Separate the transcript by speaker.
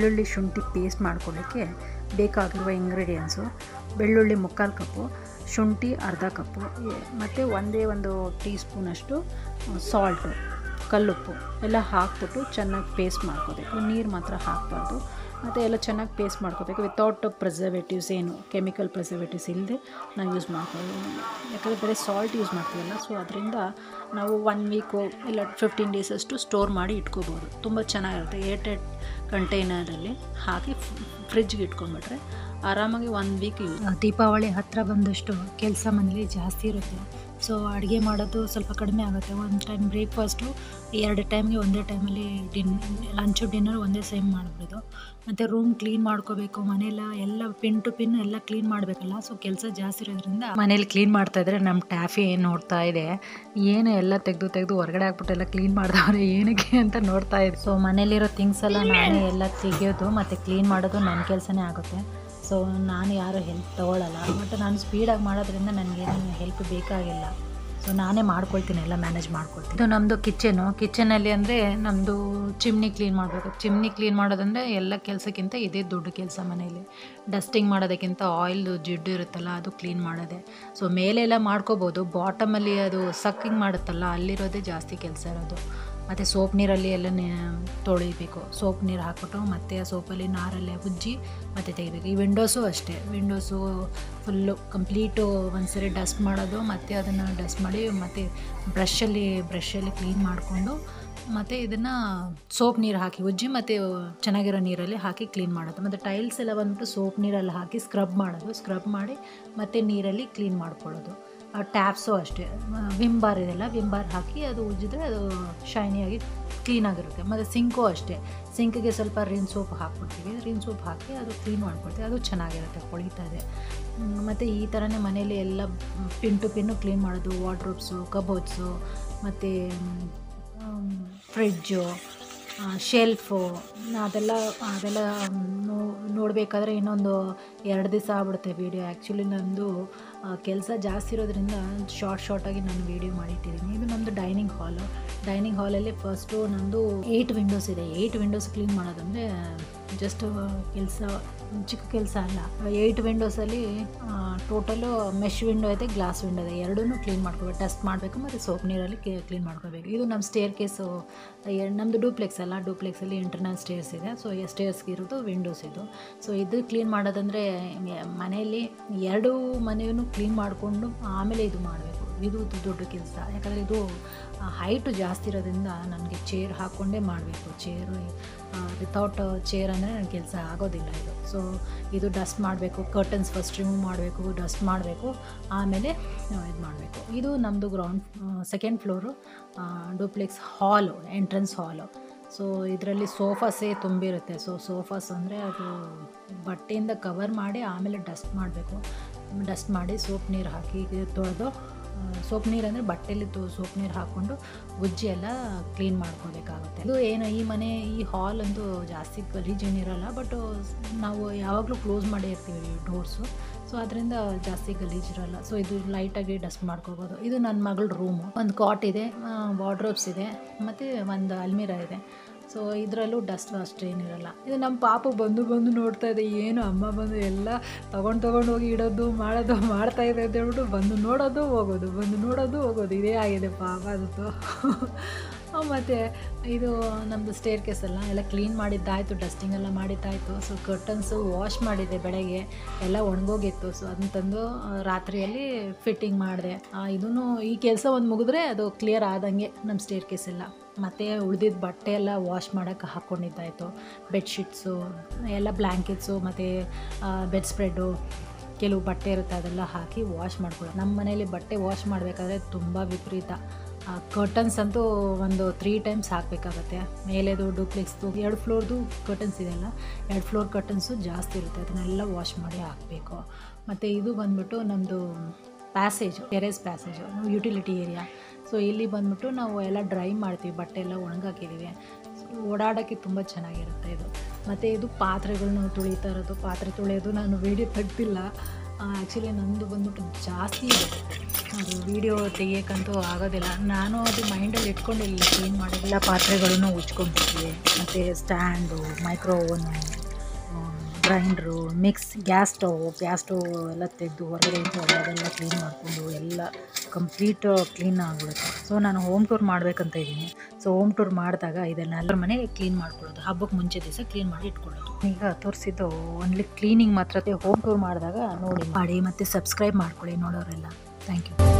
Speaker 1: ಬೆಳ್ಳುಳ್ಳಿ ಶುಂಠಿ ಪೇಸ್ಟ್ ಮಾಡ್ಕೊಳ್ಳಿಕ್ಕೆ ಬೇಕಾಗಿರುವ ಇಂಗ್ರೀಡಿಯೆಂಟ್ಸು ಬೆಳ್ಳುಳ್ಳಿ 3/4 ಕಪ್ಪು, ಶುಂಠಿ ಅರ್ಧ ಕಪ್ಪು, ಮತ್ತು ಒಂದು ಟೀ ಸ್ಪೂನಷ್ಟು ಸಾಲ್ಟು ಕಲ್ಲುಪ್ಪು ಎಲ್ಲ ಹಾಕ್ಬಿಟ್ಟು ಚೆನ್ನಾಗಿ ಪೇಸ್ಟ್ ಮಾಡ್ಕೋಬೇಕು. ನೀರು ಮಾತ್ರ ಹಾಕಬಾರ್ದು. ಮತ್ತು ಎಲ್ಲ ಚೆನ್ನಾಗಿ ಪೇಸ್ಟ್ ಮಾಡ್ಕೋಬೇಕು. ವಿತೌಟ್ ಪ್ರಿಸರ್ವೇಟಿವ್ಸ್, ಏನು ಕೆಮಿಕಲ್ ಪ್ರಿಸರ್ವೇಟಿವ್ಸ್ ಇಲ್ಲದೆ ನಾವು ಯೂಸ್ ಮಾಡ್ಬೋದು. ಯಾಕಂದರೆ ಬರೀ ಸಾಲ್ಟ್ ಯೂಸ್ ಮಾಡ್ತೀವಲ್ಲ, ಸೊ ಅದರಿಂದ ನಾವು 1 ವೀಕು ಇಲ್ಲ 15 ಡೇಸ್ ಅಷ್ಟು ಸ್ಟೋರ್ ಮಾಡಿ ಇಟ್ಕೋಬೋದು. ತುಂಬ ಚೆನ್ನಾಗಿರುತ್ತೆ. ಏರ್ಟೈಟ್ ಕಂಟೈನರಲ್ಲಿ ಹಾಕಿ ಫ್ರಿಜ್ಗೆ ಇಟ್ಕೊಂಡ್ಬಿಟ್ರೆ ಆರಾಮಾಗಿ 1 ವೀಕ್ ಯೂಸ್.
Speaker 2: ದೀಪಾವಳಿ ಹತ್ತಿರ ಬಂದಷ್ಟು ಕೆಲಸ ಮನೇಲಿ ಜಾಸ್ತಿ ಇರುತ್ತೆ. ಸೊ ಅಡುಗೆ ಮಾಡೋದು ಸ್ವಲ್ಪ ಕಡಿಮೆ ಆಗುತ್ತೆ. 1 ಟೈಮ್ ಬ್ರೇಕ್ಫಾಸ್ಟು, 2 ಟೈಮ್ಗೆ ಒಂದೇ ಟೈಮಲ್ಲಿ ಲಂಚು ಡಿನ್ನರ್ ಒಂದೇ ಸೇಮ್ ಮಾಡಿಬಿಡೋದು. ಮತ್ತು ರೂಮ್ ಕ್ಲೀನ್ ಮಾಡ್ಕೋಬೇಕು. ಮನೆಯೆಲ್ಲ ಎಲ್ಲ ಪಿನ್ ಟು ಪಿನ್ ಎಲ್ಲ ಕ್ಲೀನ್ ಮಾಡಬೇಕಲ್ಲ. ಸೊ ಕೆಲಸ ಜಾಸ್ತಿ ಇರೋದ್ರಿಂದ ಮನೇಲಿ ಕ್ಲೀನ್ ಮಾಡ್ತಾಯಿದ್ರೆ ನಮ್ಮ ಟ್ಯಾಫಿ ಏನು ನೋಡ್ತಾ ಇದೆ, ಏನು ಎಲ್ಲ ತೆಗೆದು ಹೊರಗಡೆ ಹಾಕ್ಬಿಟ್ಟು ಎಲ್ಲ ಕ್ಲೀನ್ ಮಾಡಿದವ್ರೆ ಏನಕ್ಕೆ ಅಂತ ನೋಡ್ತಾ ಇದೆ. ಸೊ ಮನೇಲಿರೋ ಥಿಂಗ್ಸ್ ಎಲ್ಲ ನಾನೇ ಎಲ್ಲ ತೆಗೆಯೋದು ಮತ್ತು ಕ್ಲೀನ್ ಮಾಡೋದು ನನ್ನ ಕೆಲಸನೇ ಆಗುತ್ತೆ. ಸೊ ನಾನು ಯಾರು ಹೆಲ್ಪ್ ತೊಗೊಳ್ಳಲ್ಲ. ಬಟ್ ನಾನು ಸ್ಪೀಡಾಗಿ ಮಾಡೋದ್ರಿಂದ ನನಗೇನು ಹೆಲ್ಪ್ ಬೇಕಾಗಿಲ್ಲ. ಸೊ ನಾನೇ ಮಾಡ್ಕೊಳ್ತೀನಿ, ಎಲ್ಲ ಮ್ಯಾನೇಜ್ ಮಾಡ್ಕೊಳ್ತೀನಿ. ಇದು ನಮ್ಮದು ಕಿಚನಲ್ಲಿ ಅಂದರೆ ನಮ್ಮದು ಚಿಮ್ನಿ ಕ್ಲೀನ್ ಮಾಡಬೇಕು. ಚಿಮ್ನಿ ಕ್ಲೀನ್ ಮಾಡೋದಂದರೆ ಎಲ್ಲ ಕೆಲಸಕ್ಕಿಂತ ಇದೇ ದೊಡ್ಡ ಕೆಲಸ ಮನೇಲಿ. ಡಸ್ಟಿಂಗ್ ಮಾಡೋದಕ್ಕಿಂತ ಆಯಿಲ್ ಜಿಡ್ಡು ಇರುತ್ತಲ್ಲ ಅದು ಕ್ಲೀನ್ ಮಾಡೋದೆ. ಸೊ ಮೇಲೆಲ್ಲ ಮಾಡ್ಕೋಬೋದು, ಬಾಟಮಲ್ಲಿ ಅದು ಸಕ್ಕಿಂಗ್ ಮಾಡುತ್ತಲ್ಲ ಅಲ್ಲಿರೋದೇ ಜಾಸ್ತಿ ಕೆಲಸ ಇರೋದು. ಮತ್ತು ಸೋಪ್ ನೀರಲ್ಲಿ ಎಲ್ಲ ತೊಳಿಬೇಕು. ಸೋಪ್ ನೀರು ಹಾಕ್ಬಿಟ್ಟು ಮತ್ತು ಆ ಸೋಪಲ್ಲಿ ನಾರಲ್ಲೇ ಉಜ್ಜಿ ಮತ್ತು ತೆಗಿಬೇಕು. ಈ ವಿಂಡೋಸು ಅಷ್ಟೇ. ವಿಂಡೋಸು ಫುಲ್ಲು ಕಂಪ್ಲೀಟು ಒಂದ್ಸರಿ ಡಸ್ಟ್ ಮಾಡೋದು, ಮತ್ತು ಅದನ್ನು ಡಸ್ಟ್ ಮಾಡಿ ಮತ್ತು ಬ್ರಷಲ್ಲಿ ಕ್ಲೀನ್ ಮಾಡಿಕೊಂಡು ಮತ್ತು ಇದನ್ನು ಸೋಪ್ ನೀರು ಹಾಕಿ ಉಜ್ಜಿ ಮತ್ತು ಚೆನ್ನಾಗಿರೋ ನೀರಲ್ಲಿ ಹಾಕಿ ಕ್ಲೀನ್ ಮಾಡೋದು. ಮತ್ತು ಟೈಲ್ಸ್ ಎಲ್ಲ ಬಂದ್ಬಿಟ್ಟು ಸೋಪ್ ನೀರಲ್ಲಿ ಹಾಕಿ ಸ್ಕ್ರಬ್ ಮಾಡೋದು. ಸ್ಕ್ರಬ್ ಮಾಡಿ ಮತ್ತು ನೀರಲ್ಲಿ ಕ್ಲೀನ್ ಮಾಡ್ಕೊಳ್ಳೋದು. ಟ್ಯಾಪ್ಸು ಅಷ್ಟೇ, ವಿಮ್ ಬಾರ್ ಇದೆಲ್ಲ, ವಿಮ್ ಬಾರ್ ಹಾಕಿ ಅದು ಉಜ್ಜಿದ್ರೆ ಅದು ಶೈನಿಯಾಗಿ ಕ್ಲೀನಾಗಿರುತ್ತೆ. ಮತ್ತು ಸಿಂಕು ಅಷ್ಟೇ, ಸಿಂಕಿಗೆ ಸ್ವಲ್ಪ ರಿನ್ ಸೋಪ್ ಹಾಕ್ಬಿಡ್ತೀವಿ. ರಿನ್ ಸೋಪ್ ಹಾಕಿ ಅದು ಕ್ಲೀನ್ ಮಾಡ್ಕೊಳ್ತೀವಿ. ಅದು ಚೆನ್ನಾಗಿರುತ್ತೆ, ಹೊಳಿತಾ ಇದೆ. ಮತ್ತು ಈ ಥರನೇ ಮನೇಲಿ ಎಲ್ಲ ಪಿನ್ ಟು ಪಿನ್ನು ಕ್ಲೀನ್ ಮಾಡೋದು. ವಾರ್ಡ್ರೋಬ್ಸು, ಕಬೋರ್ಡ್ಸು, ಮತ್ತು ಫ್ರಿಡ್ಜು, ಶೆಲ್ಫು, ಅದೆಲ್ಲ ನೋಡಬೇಕಾದ್ರೆ ಇನ್ನೊಂದು 2 ದಿವಸ ಆಗ್ಬಿಡುತ್ತೆ ವೀಡಿಯೋ. ಆ್ಯಕ್ಚುಲಿ ನಂದು ಕೆಲಸ ಜಾಸ್ತಿ ಇರೋದ್ರಿಂದ ಶಾರ್ಟಾಗಿ ನಾನು ವೀಡಿಯೋ ಮಾಡಿಟ್ಟಿದ್ದೀನಿ. ಇದು ನಮ್ಮದು ಡೈನಿಂಗ್ ಹಾಲಲ್ಲಿ ಫಸ್ಟು ನಮ್ಮದು 8 ವಿಂಡೋಸ್ ಇದೆ. 8 ವಿಂಡೋಸ್ ಕ್ಲೀನ್ ಮಾಡೋದಂದರೆ ಜಸ್ಟ್ ಕೆಲಸ, ಚಿಕ್ಕ ಕೆಲಸ ಅಲ್ಲ. 8 ವಿಂಡೋಸಲ್ಲಿ ಟೋಟಲು ಮೆಶ್ ವಿಂಡೋ ಐತೆ, ಗ್ಲಾಸ್ ವಿಂಡೋ ಇದೆ. ಎರಡೂ ಕ್ಲೀನ್ ಮಾಡ್ಕೋಬೇಕು, ಡಸ್ಟ್ ಮಾಡಬೇಕು ಮತ್ತು ಸೋಪ್ ನೀರಲ್ಲಿ ಕ್ಲೀನ್ ಮಾಡ್ಕೋಬೇಕು. ಇದು ನಮ್ಮ ಸ್ಟೇರ್ ಕೇಸು, ನಮ್ಮದು ಡೂಪ್ಲೆಕ್ಸ್ ಅಲ್ಲ, ಡೂಪ್ಲೆಕ್ಸಲ್ಲಿ ಇಂಟರ್ನಲ್ ಸ್ಟೇರ್ಸ್ ಇದೆ. ಸೊ ಸ್ಟೇರ್ಸ್ಗೆ ಇರೋದು ವಿಂಡೋಸ್ ಇದು. ಸೊ ಇದು ಕ್ಲೀನ್ ಮಾಡೋದಂದರೆ ಮನೆಯಲ್ಲಿ 2 ಮನೆಯೂ ಕ್ಲೀನ್ ಮಾಡಿಕೊಂಡು ಆಮೇಲೆ ಇದು ಮಾಡಬೇಕು. ಇದು ದೊಡ್ಡ ಕೆಲಸ. ಯಾಕಂದರೆ ಇದು ಹೈಟು ಜಾಸ್ತಿ ಇರೋದ್ರಿಂದ ನನಗೆ ಚೇರ್ ಹಾಕ್ಕೊಂಡೇ ಮಾಡಬೇಕು. ವಿತೌಟ್ ಚೇರ್ ಅಂದರೆ ನನ್ನ ಕೆಲಸ ಆಗೋದಿಲ್ಲ ಇದು. ಸೊ ಇದು ಡಸ್ಟ್ ಮಾಡಬೇಕು, ಕರ್ಟನ್ಸ್ ಫಸ್ಟ್ ರಿಮೂವ್ ಮಾಡಬೇಕು, ಡಸ್ಟ್ ಮಾಡಬೇಕು, ಆಮೇಲೆ ಇದು ಮಾಡಬೇಕು. ಇದು ನಮ್ಮದು ಸೆಕೆಂಡ್ ಫ್ಲೋರು ಡೂಪ್ಲೆಕ್ಸ್ ಹಾಲು, ಎಂಟ್ರೆನ್ಸ್ ಹಾಲು. ಸೊ ಇದರಲ್ಲಿ ಸೋಫಾಸೇ ತುಂಬಿರುತ್ತೆ. ಸೊ ಸೋಫಾಸ್ ಅಂದರೆ ಅದು ಬಟ್ಟೆಯಿಂದ ಕವರ್ ಮಾಡಿ ಆಮೇಲೆ ಡಸ್ಟ್ ಮಾಡಬೇಕು. ಡಸ್ಟ್ ಮಾಡಿ ಸೋಪ್ ನೀರು ಹಾಕಿ ತೊಳೆದು, ಸೋಪ್ ನೀರು ಅಂದರೆ ಬಟ್ಟೆಯಲ್ಲಿ ಸೋಪ್ ನೀರು ಹಾಕ್ಕೊಂಡು ಉಜ್ಜಿ ಎಲ್ಲ ಕ್ಲೀನ್ ಮಾಡ್ಕೋಬೇಕಾಗುತ್ತೆ. ಇದು ಏನು ಈ ಹಾಲ್ ಅಂತೂ ಜಾಸ್ತಿ ಗಲೀಜೇನಿರಲ್ಲ. ಬಟ್ ನಾವು ಯಾವಾಗಲೂ ಕ್ಲೋಸ್ ಮಾಡೇ ಇರ್ತೀವಿ ಡೋರ್ಸು. ಸೊ ಅದರಿಂದ ಜಾಸ್ತಿ ಗಲೀಜಿರಲ್ಲ. ಸೊ ಇದು ಲೈಟಾಗಿ ಡಸ್ಟ್ ಮಾಡ್ಕೋಬೋದು. ಇದು ನನ್ನ ಮಗಳ ರೂಮು. ಒಂದು ಕಾಟ್ ಇದೆ, ವಾರ್ಡ್ರೋಬ್ಸ್ ಇದೆ, ಮತ್ತು ಒಂದು ಅಲ್ಮಿರಾ ಇದೆ. ಸೊ ಇದರಲ್ಲೂ ಡಸ್ಟ್ ಅಷ್ಟೇನಿರಲ್ಲ. ಇದು ನಮ್ಮ ಪಾಪು ಬಂದು ನೋಡ್ತಾ ಇದೆ, ಏನು ಅಮ್ಮ ಬಂದು ಎಲ್ಲ ತೊಗೊಂಡು ಹೋಗಿ ಇಡೋದು ಮಾಡ್ತಾ ಇದೆ ಅಂತ ಹೇಳ್ಬಿಟ್ಟು ಬಂದು ನೋಡೋದು ಹೋಗೋದು ಇದೇ ಆಗಿದೆ ಪಾಪ ಅದು. ಮತ್ತು ಇದು ನಮ್ಮದು ಸ್ಟೇರ್ ಕೇಸ್ ಎಲ್ಲ ಕ್ಲೀನ್ ಮಾಡಿದ್ದಾಯಿತು, ಡಸ್ಟಿಂಗ್ ಎಲ್ಲ ಮಾಡಿದ್ದಾಯಿತು. ಸೊ ಕರ್ಟನ್ಸು ವಾಶ್ ಮಾಡಿದೆ ಬೆಳಗ್ಗೆ, ಎಲ್ಲ ಒಣಗೋಗಿತ್ತು. ಸೊ ಅದನ್ನ ತಂದು ರಾತ್ರಿಯಲ್ಲಿ ಫಿಟ್ಟಿಂಗ್ ಮಾಡಿದೆ. ಈ ಕೆಲಸ ಒಂದು ಮುಗಿದ್ರೆ ಅದು ಕ್ಲಿಯರ್ ಆದಂಗೆ ನಮ್ಮ ಸ್ಟೇರ್ ಕೇಸ್ ಎಲ್ಲ. ಮತ್ತು ಉಳಿದಿದ್ದ ಬಟ್ಟೆ ಎಲ್ಲ ವಾಶ್ ಮಾಡೋಕ್ಕೆ ಹಾಕ್ಕೊಂಡಿದ್ದಾಯಿತು. ಬೆಡ್ಶೀಟ್ಸು ಎಲ್ಲ, ಬ್ಲ್ಯಾಂಕೆಟ್ಸು ಮತ್ತು ಬೆಡ್ ಸ್ಪ್ರೆಡ್ಡು, ಕೆಲವು ಬಟ್ಟೆ ಇರುತ್ತೆ ಅದೆಲ್ಲ ಹಾಕಿ ವಾಶ್ ಮಾಡ್ಕೊಳ್ಳೋದು. ನಮ್ಮ ಮನೇಲಿ ಬಟ್ಟೆ ವಾಶ್ ಮಾಡಬೇಕಾದ್ರೆ ತುಂಬ ವಿಪರೀತ. ಕರ್ಟನ್ಸ್ ಅಂತೂ ಒಂದು 3 ಟೈಮ್ಸ್ ಹಾಕಬೇಕಾಗತ್ತೆ. ಮೇಲೆದು ಡೂಪ್ಲೆಕ್ಸ್ದು 2 ಫ್ಲೋರ್ದು ಕರ್ಟನ್ಸ್ ಇದೆಯಲ್ಲ, 2 ಫ್ಲೋರ್ ಕರ್ಟನ್ಸು ಜಾಸ್ತಿ ಇರುತ್ತೆ, ಅದನ್ನೆಲ್ಲ ವಾಶ್ ಮಾಡಿ ಹಾಕಬೇಕು. ಮತ್ತು ಇದು ಬಂದ್ಬಿಟ್ಟು ನಮ್ಮದು terrace passage, utility area. So ಇಲ್ಲಿ ಬಂದ್ಬಿಟ್ಟು ನಾವು ಎಲ್ಲ ಡ್ರೈ ಮಾಡ್ತೀವಿ, ಬಟ್ಟೆ ಎಲ್ಲ ಒಣಗಾಕಿದ್ದೀವಿ. ಓಡಾಡೋಕ್ಕೆ ತುಂಬ ಚೆನ್ನಾಗಿರುತ್ತೆ ಇದು. ಮತ್ತು ಇದು ಪಾತ್ರೆಗಳನ್ನ ತೊಳಿತಾ ಇರೋದು. ಪಾತ್ರೆ ತೊಳೆಯೋದು ನಾನು ವೀಡಿಯೋ ತೆಗ್ದಿಲ್ಲ, ಆ್ಯಕ್ಚುಲಿ ನಂದು ಬಂದ್ಬಿಟ್ಟು ಜಾಸ್ತಿ ಇದೆ, ಅದು ವೀಡಿಯೋ ತೆಗಿಯೋಕ್ಕಂತೂ ಆಗೋದಿಲ್ಲ. ನಾನು ಅದು ಮೈಂಡಲ್ಲಿ ಇಟ್ಕೊಂಡಿಲ್ಲ, ಕ್ಲೀನ್ ಮಾಡೋದಿಲ್ಲ. ಪಾತ್ರೆಗಳನ್ನು ಉಜ್ಕೊಂಡಿದ್ವಿ, ಮತ್ತು stand, micro oven, grinder, gas stove ಎಲ್ಲ ತೆಗೆದು ಹೊರಗಡೆ ಇದ್ದು ಅದೆಲ್ಲ ಕ್ಲೀನ್ ಮಾಡಿಕೊಂಡು ಎಲ್ಲ ಕಂಪ್ಲೀಟ್ ಕ್ಲೀನ್ ಆಗಿಬಿಡುತ್ತೆ. ಸೊ ನಾನು ಹೋಮ್ ಟೂರ್ ಮಾಡಬೇಕಂತ ಇದ್ದೀನಿ. ಸೊ ಹೋಮ್ ಟೂರ್ ಮಾಡಿದಾಗ ಇದನ್ನೆಲ್ಲರ ಮನೆ ಕ್ಲೀನ್ ಮಾಡ್ಕೊಳ್ಳೋದು, ಹಬ್ಬಕ್ಕೆ ಮುಂಚೆ ದಿವಸ ಕ್ಲೀನ್ ಮಾಡಿ ಇಟ್ಕೊಳ್ಳೋದು. ಈಗ ತೋರಿಸಿದ್ದು ಓನ್ಲಿ ಕ್ಲೀನಿಂಗ್ ಮಾತ್ರ. ಹೋಮ್ ಟೂರ್ ಮಾಡಿದಾಗ ನೋಡಿ ಮಾಡಿ ಮತ್ತು ಸಬ್ಸ್ಕ್ರೈಬ್ ಮಾಡ್ಕೊಳ್ಳಿ ನೋಡೋರೆಲ್ಲ. Thank you.